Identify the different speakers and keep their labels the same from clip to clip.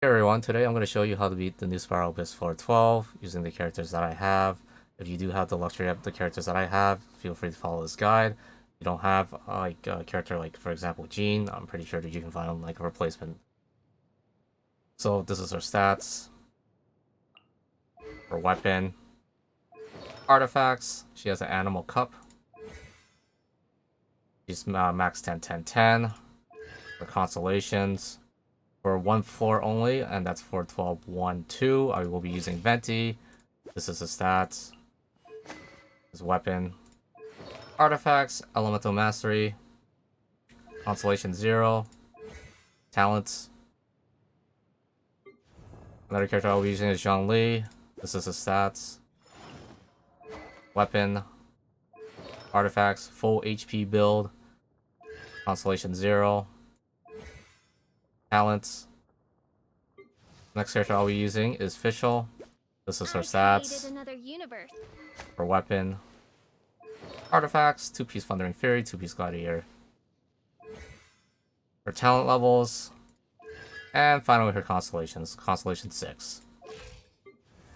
Speaker 1: Hey everyone, today I'm going to show you how to beat the new Spiral Abyss Floor 12 using the characters that I have. If you do have the luxury of the characters that I have, feel free to follow this guide. If you don't have like a character like, for example, Jean, I'm pretty sure that you can find like a replacement. So this is her stats, her weapon, artifacts. She has an animal cup. She's max 10, 10, 10. Her constellations. For one floor only, and that's for 12, 1, 2. I will be using Venti. This is his stats. His weapon. Artifacts, Elemental Mastery. Constellation 0. Talents. Another character I'll be using is Zhongli. This is his stats. Weapon. Artifacts, full HP build. Constellation 0. Talents. Next character I'll be using is Fischl. This is her stats. Her weapon. Artifacts, 2-piece Thundering Fury, 2-piece Gladiator. Her talent levels. And finally her constellations. Constellation 6.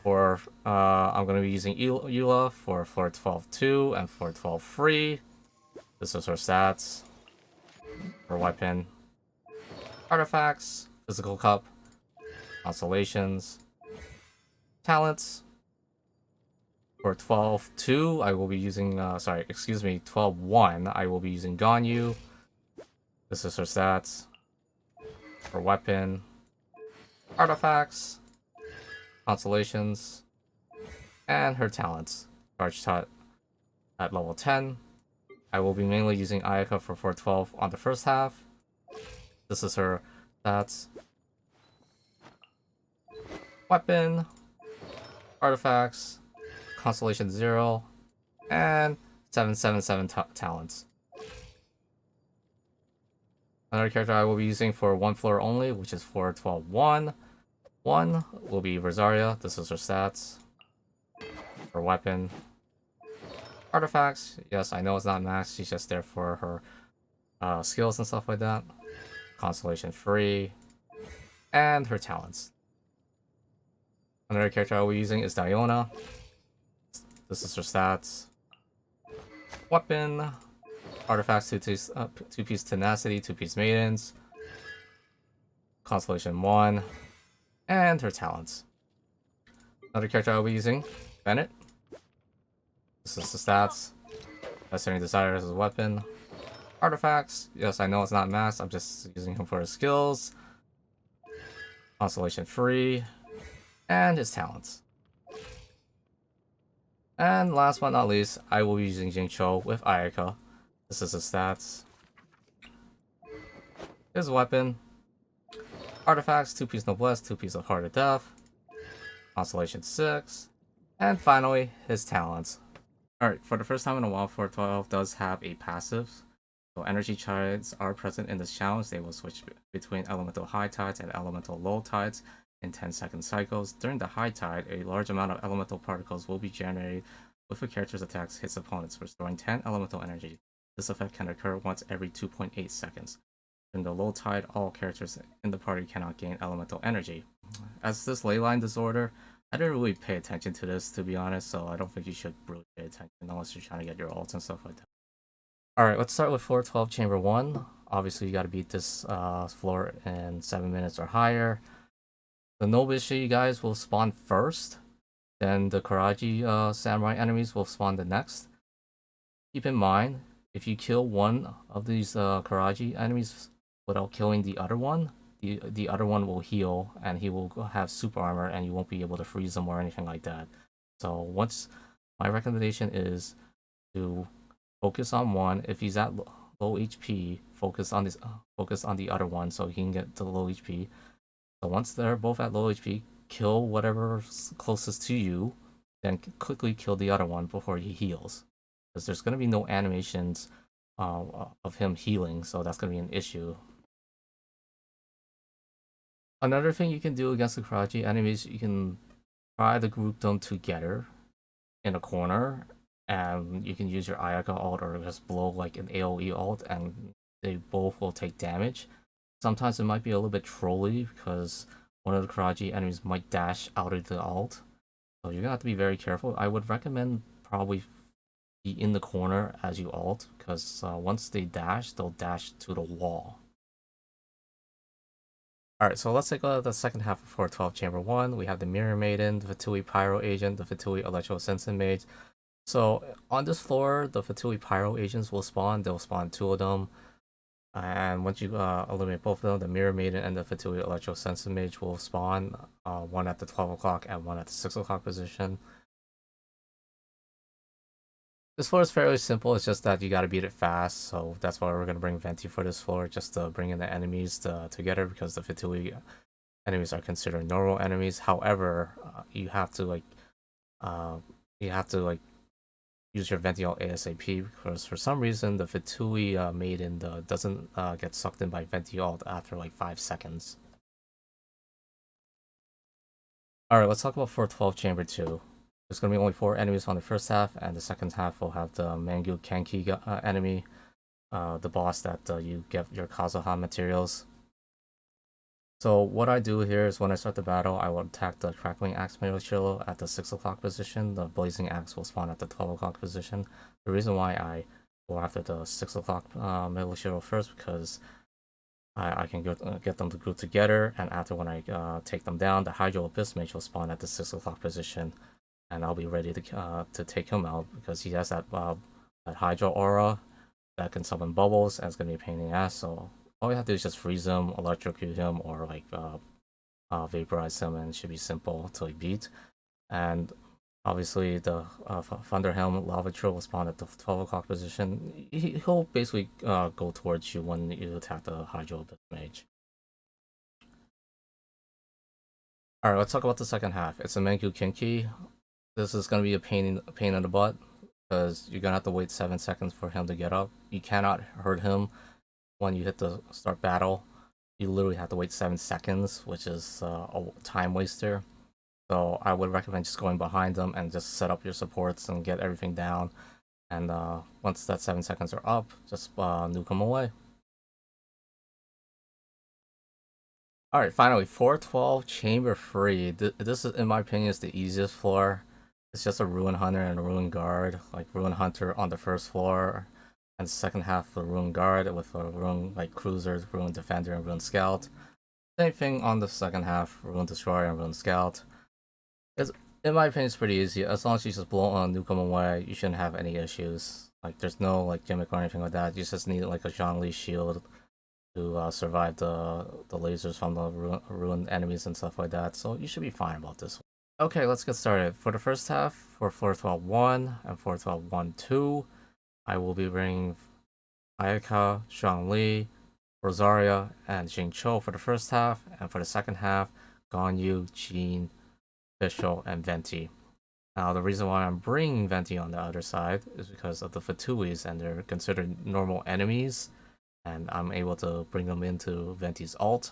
Speaker 1: For I'm going to be using Eula for floor 12-2 and floor 12-3. This is her stats. Her weapon. Artifacts, physical cup, constellations, talents. For 12-2, I will be using, 12-1, I will be using Ganyu. This is her stats. Her weapon, artifacts, constellations, and her talents. Charge Tut at level 10. I will be mainly using Ayaka for 412 on the first half. This is her stats. Weapon, artifacts, constellation 0, and 777 talents. Another character I will be using for one floor only, which is for 12-1. 1 will be Rosaria. This is her stats. Her weapon. Artifacts. Yes, I know it's not max. She's just there for her skills and stuff like that. Constellation 3, and her talents. Another character I will be using is Diona. This is her stats. Weapon, artifacts, 2-piece Tenacity, 2-piece Maidens, Constellation 1, and her talents. Another character I will be using, Bennett. This is the stats. Necessary Desire as his weapon. Artifacts. Yes, I know it's not max. I'm just using him for his skills. Constellation 3. And his talents. And last but not least, I will be using Jingcho with Ayaka. This is his stats. His weapon. Artifacts, 2-piece Noblesse, 2-piece of Heart of Death. Constellation 6. And finally, his talents. Alright, for the first time in a while, 412 does have a passive. So energy tides are present in this challenge. They will switch between elemental high tides and elemental low tides in 10-second cycles. During the high tide, a large amount of elemental particles will be generated with a character's attacks hits opponents, restoring 10 elemental energy. This effect can occur once every 2.8 seconds. During the low tide, all characters in the party cannot gain elemental energy. As this leyline disorder, I didn't really pay attention to this, to be honest, so I don't think you should really pay attention unless you're trying to get your ults and stuff like that. Alright, let's start with floor 12, chamber 1. Obviously, you gotta beat this floor in 7 minutes or higher. The Nobishi guys will spawn first, then the Karaji samurai enemies will spawn the next. Keep in mind, if you kill one of these Karaji enemies without killing the other one, the other one will heal and he will have super armor and you won't be able to freeze him or anything like that. So my recommendation is to focus on one. If he's at low HP, focus on the other one so he can get to low HP. So once they're both at low HP, kill whatever's closest to you, then quickly kill the other one before he heals. Because there's going to be no animations of him healing, so that's going to be an issue. Another thing you can do against the Karaji enemies, you can try to group them together in a corner, and you can use your Ayaka ult or just blow like an AoE ult, and they both will take damage. Sometimes it might be a little bit trolly because one of the Karaji enemies might dash out of the alt. So you're gonna have to be very careful. I would recommend probably be in the corner as you alt, because once they dash, they'll dash to the wall. Alright, so let's take the second half of 412 Chamber 1. We have the Mirror Maiden, the Fatui Pyro Agent, the Fatui Electro Sensing Mage. So on this floor, the Fatui Pyro Agents will spawn. They'll spawn 2 of them. And once you eliminate both of them, the Mirror Maiden and the Fatui Electro Sensing Mage will spawn. One at the 12 o'clock and one at the 6 o'clock position. This floor is fairly simple, it's just that you gotta beat it fast, so that's why we're gonna bring Venti for this floor, just to bring in the enemies together, because the Fatui enemies are considered normal enemies. However, you have to use your Venti ult ASAP, because for some reason the Fatui Maiden doesn't get sucked in by Venti ult after like 5 seconds. Alright, let's talk about 412 Chamber 2. There's going to be only 4 enemies on the first half, and the second half will have the Mangu Kenki enemy, the boss that you get your Kazuha materials. So what I do here is when I start the battle, I will attack the Crackling Axe Militia at the 6 o'clock position. The Blazing Axe will spawn at the 12 o'clock position. The reason why I go after the 6 o'clock Militia first, because I can get them to group together, and after when I take them down, the Hydro Abyss Mage will spawn at the 6 o'clock position. And I'll be ready to take him out, because he has that Hydro aura that can summon bubbles, and it's gonna be a pain in the ass. So all you have to do is just freeze him, electrocute him, or like vaporize him, and it should be simple till he beat. And obviously the Thunderhelm Lava Trill will spawn at the 12 o'clock position. He'll basically go towards you when you attack the Hydro Abyss Mage. Alright, let's talk about the second half. It's a Mangu Kenki. This is going to be a pain in the butt, because you're going to have to wait 7 seconds for him to get up. You cannot hurt him when you hit the start battle. You literally have to wait 7 seconds, which is a time waster. So I would recommend just going behind them and just set up your supports and get everything down. And once that 7 seconds are up, just nuke him away. Alright, finally, 412 Chamber 3. This is, in my opinion, is the easiest floor. It's just a Ruin Hunter and a Ruin Guard, like Ruin Hunter on the first floor, and the second half the Ruin Guard with a Ruin like Cruiser, Ruin Defender, and Ruin Scout. Same thing on the second half, Ruin Destroyer and Ruin Scout. It's, in my opinion, it's pretty easy. As long as you just blow on nuke them away, you shouldn't have any issues. Like there's no like gimmick or anything like that. You just need like a Zhongli shield to survive the lasers from the ruined enemies and stuff like that. So you should be fine about this one. Okay, let's get started. For the first half, for 412-1 and 412-1-2, I will be bringing Ayaka, Zhongli, Rosaria, and Xingqiu for the first half, and for the second half, Ganyu, Jean, Fischl, and Venti. Now, the reason why I'm bringing Venti on the other side is because of the Fatuis, and they're considered normal enemies, and I'm able to bring them into Venti's ult.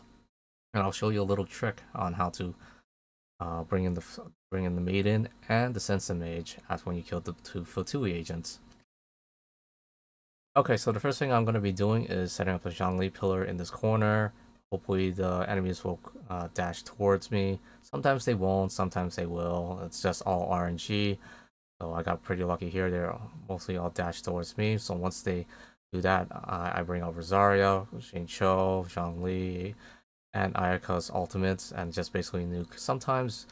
Speaker 1: And I'll show you a little trick on how to bring in the Maiden and the Sensei Mage as when you kill the 2 Fatui agents. Okay, so the first thing I'm going to be doing is setting up a Zhongli pillar in this corner. Hopefully the enemies will dash towards me. Sometimes they won't, sometimes they will. It's just all RNG. So I got pretty lucky here. They're mostly all dash towards me. So once they do that, I bring out Rosaria, Xingqiu, Zhongli, and Ayaka's ultimates, and just basically nuke. Sometimes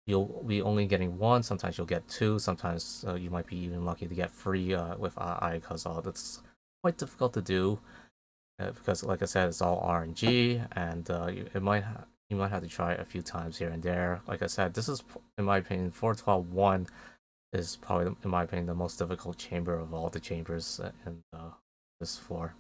Speaker 1: you'll be only getting 1, sometimes you'll get 2, sometimes you might be even lucky to get 3 with Ayaka's ult. It's quite difficult to do because, like I said, it's all RNG, and you might have to try it a few times here and there. Like I said, this is, in my opinion, 412-1 is probably, in my opinion, the most difficult chamber of all the chambers in this floor.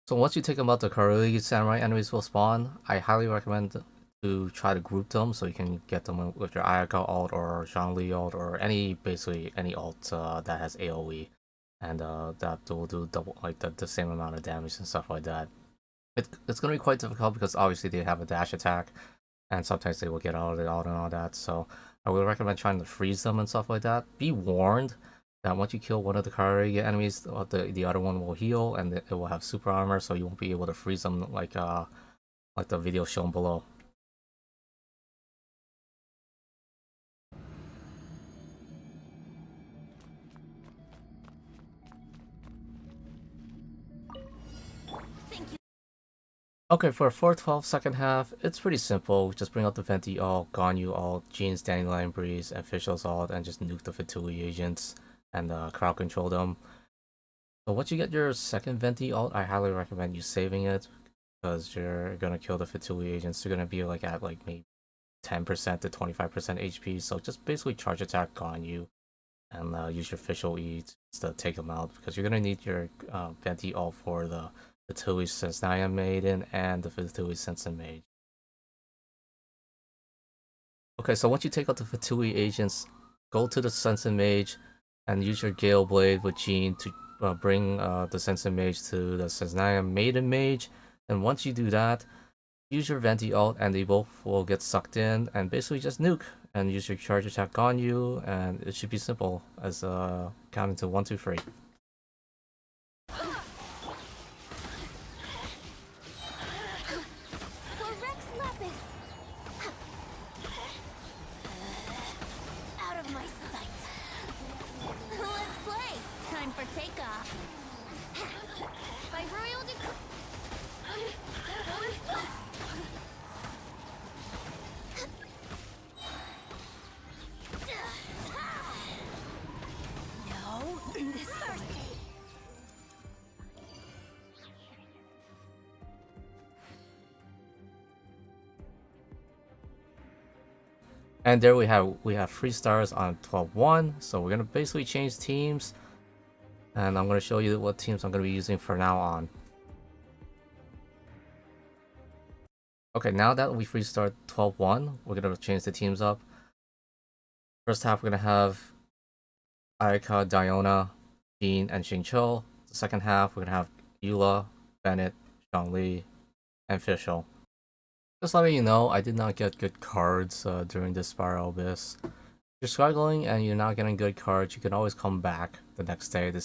Speaker 1: So once you take them out, the Karui Samurai enemies will spawn. I highly recommend to try to group them so you can get them with your Ayaka ult or Zhongli ult or basically any ult that has AoE, and that will do double, like the same amount of damage and stuff like that. It's gonna be quite difficult because obviously they have a dash attack, and sometimes they will get out of the ult and all that. So I would recommend trying to freeze them and stuff like that. Be warned that once you kill one of the Kaeya enemies, the other one will heal and it will have super armor, so you won't be able to freeze them like the video shown below. Okay, for a 412 second half, it's pretty simple. Just bring out the Venti ult, Ganyu ult, Jean's Dandelion Breeze, and Fischl's ult, and just nuke the Fatui agents and crowd control them. So once you get your second Venti ult, I highly recommend you saving it because you're gonna kill the Fatui agents. You're gonna be like at like maybe 10% to 25% HP. So just basically charge attack Ganyu and use your Fischl E to take them out because you're gonna need your Venti ult for the Fatui Sensaya Maiden and the Fatui Sensen Mage. Okay, so once you take out the Fatui agents, go to the Sensen Mage and use your Gale Blade with Jean to bring the Sensen Mage to the Sensaya Maiden Mage. And once you do that, use your Venti ult and they both will get sucked in and basically just nuke and use your charge attack on you, and it should be simple as counting to 1, 2, 3. And there we have 3 stars on 12-1. So we're gonna basically change teams, and I'm gonna show you what teams I'm gonna be using from now on. Okay, now that we free start 12-1, we're gonna change the teams up. First half we're gonna have Ayaka, Diona, Jean, and Xingqiu. The second half we're gonna have Eula, Bennett, Zhongli, and Fischl. Just letting you know, I did not get good cards during this Spiral Abyss. If you're struggling and you're not getting good cards, you can always come back the next day to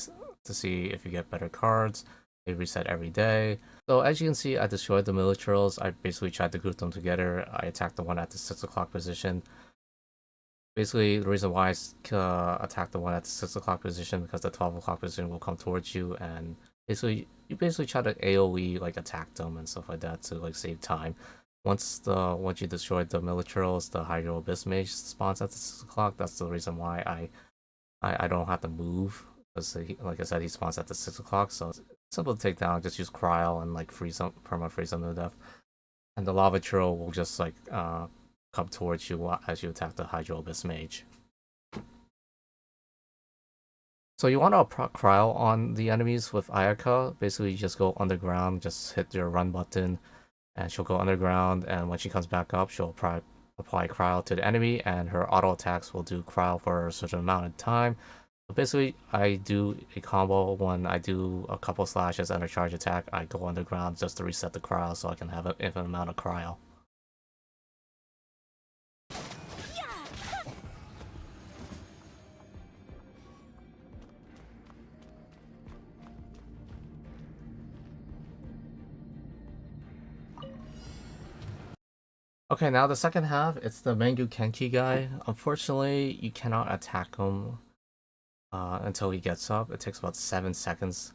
Speaker 1: see if you get better cards. They reset every day. So as you can see, I destroyed the militaries. I basically tried to group them together. I attacked the one at the 6 o'clock position. Basically, the reason why I attacked the one at the 6 o'clock position because the 12 o'clock position will come towards you, and basically you try to AoE like attack them and stuff like that to like save time. Once you destroyed the militaries, the Hydro Abyss Mage spawns at the 6 o'clock. That's the reason why I don't have to move, because like I said, he spawns at the 6 o'clock. So it's simple to take down. Just use Cryo and like perma freeze them to death, and the Lava Churl will just like come towards you as you attack the Hydro Abyss Mage. So you want to proc Cryo on the enemies with Ayaka. Basically, you just go underground, just hit your run button, and she'll go underground, and when she comes back up, she'll apply cryo to the enemy, and her auto attacks will do cryo for a certain amount of time. So basically, I do a combo when I do a couple slashes and a charge attack. I go underground just to reset the cryo so I can have an infinite amount of cryo. Okay, now the second half, it's the Mangu Kenki guy. Unfortunately, you cannot attack him until he gets up. It takes about 7 seconds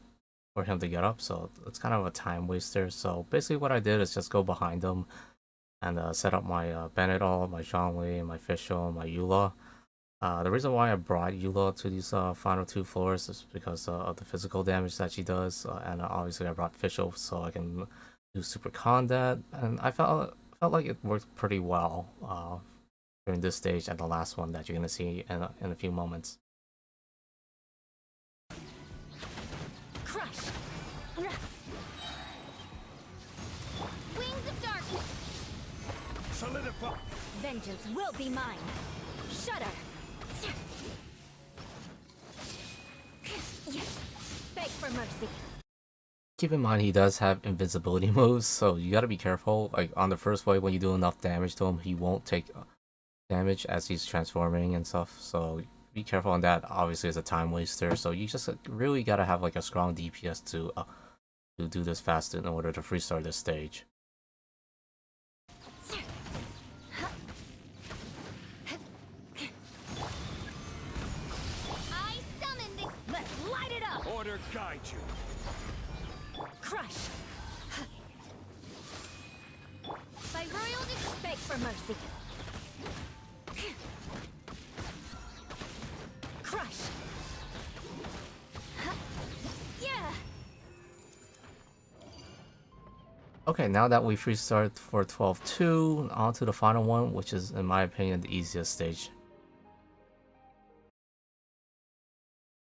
Speaker 1: for him to get up, so it's kind of a time waster. So basically what I did is just go behind him and set up my Bennett ult, my Zhongli, my Fischl, my Eula. The reason why I brought Eula to these final 2 floors is because of the physical damage that she does, and obviously I brought Fischl so I can do super combat, and I felt like it worked pretty well during this stage and the last one that you're gonna see in a few moments.
Speaker 2: Crush. Wings of darkness.
Speaker 3: Solidify.
Speaker 2: Vengeance will be mine. Shudder. Beg for mercy.
Speaker 1: Keep in mind he does have invincibility moves, so you gotta be careful. Like on the first wave, when you do enough damage to him, he won't take damage as he's transforming and stuff. So be careful on that. Obviously, it's a time waster. So you just really gotta have like a strong DPS to do this fast in order to free start this stage.
Speaker 2: I summoned it. Let's light it up.
Speaker 3: Order guide you.
Speaker 2: Crush. By royal beg for mercy. Crush. Yeah.
Speaker 1: Okay, now that we free start for 12-2, on to the final one, which is, in my opinion, the easiest stage.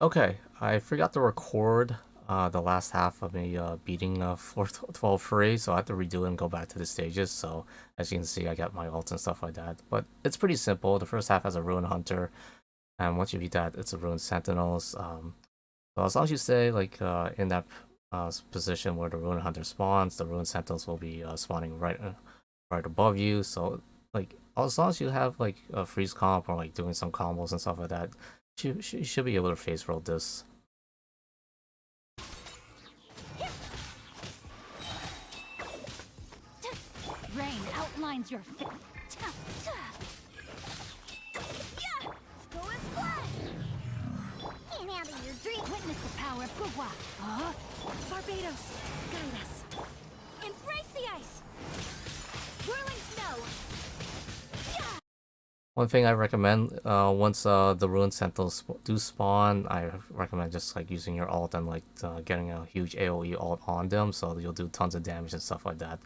Speaker 1: Okay, I forgot to record the last half of me beating floor 12 free, so I have to redo it and go back to the stages. So as you can see, I got my ults and stuff like that. But it's pretty simple. The first half has a Ruin Hunter, and once you beat that, it's a Ruin Sentinels. So as long as you stay like in that position where the Ruin Hunter spawns, the Ruin Sentinels will be spawning right above you. So like as long as you have like a freeze comp or like doing some combos and stuff like that, you should be able to face roll this.
Speaker 2: Rain outlines your face. Can't handle your dream. Witness the power of Gugwa. Barbados, guide us. Embrace the ice. Whirling snow.
Speaker 1: One thing I recommend, once the Ruined Sentinels do spawn, I recommend just like using your ult and like getting a huge AoE ult on them, so you'll do tons of damage and stuff like that.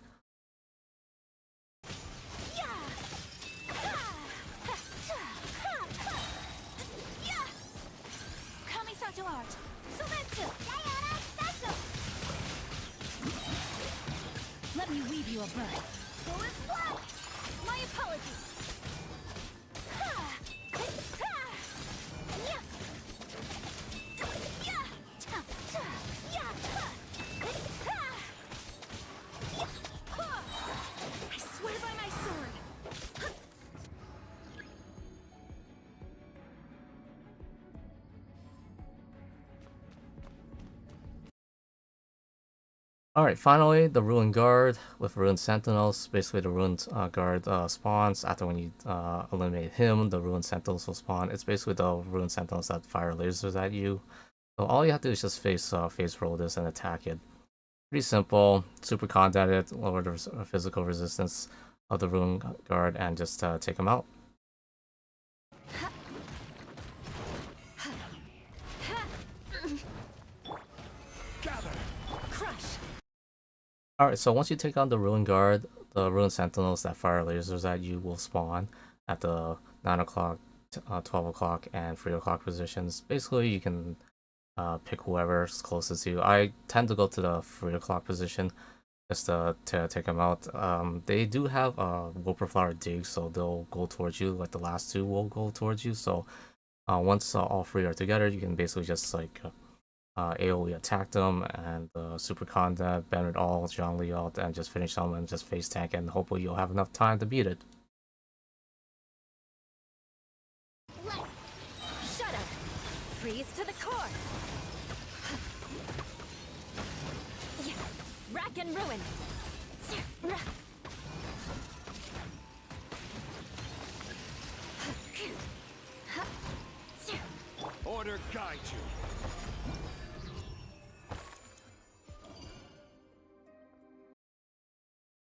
Speaker 2: Let me weave you a bird. My apologies. I swear by my sword.
Speaker 1: Alright, finally, the Ruined Guard with Ruined Sentinels. Basically, the Ruined Guard spawns. After when you eliminate him, the Ruined Sentinels will spawn. It's basically the Ruined Sentinels that fire lasers at you. So all you have to do is just face roll this and attack it. Pretty simple. Super combat it, lower the physical resistance of the Ruined Guard, and just take him out. Alright, so once you take on the Ruined Guard, the Ruined Sentinels that fire lasers at you will spawn at the 9 o'clock, 12 o'clock, and 3 o'clock positions. Basically, you can pick whoever's closest to you. I tend to go to the 3 o'clock position just to take them out. They do have a Whooper Flower dig, so they'll go towards you, like the last two will go towards you. So once all three are together, you can basically just like AoE attack them and super combat, ban it all, Zhongli ult, and just finish them and just face tank, and hopefully you'll have enough time to beat it.
Speaker 2: Shut up! Freeze to the core! Rack and ruin!
Speaker 3: Order guide you.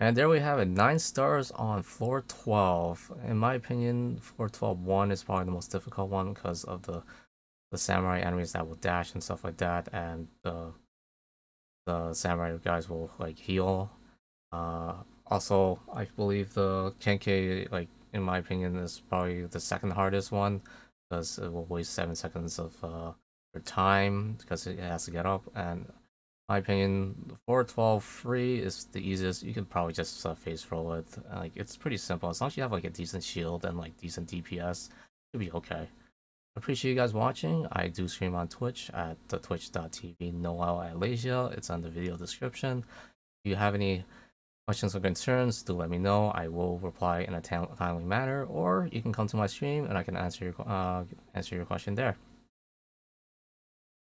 Speaker 1: And there we have it, 9 stars on floor 12. In my opinion, floor 12-1 is probably the most difficult one because of the samurai enemies that will dash and stuff like that, and the samurai guys will like heal. Also, I believe the Kenki, like in my opinion, is probably the second hardest one because it will waste 7 seconds of your time because it has to get up. And my opinion, 4-12 free is the easiest. You can probably just face roll it. Like it's pretty simple as long as you have like a decent shield and like decent DPS, you'll be okay. Appreciate you guys watching. I do stream on Twitch at the twitch.tv Noel at Lasia. It's on the video description. If you have any Questions or concerns, do let me know. I will reply in a timely manner, or you can come to my stream and I can answer your question there.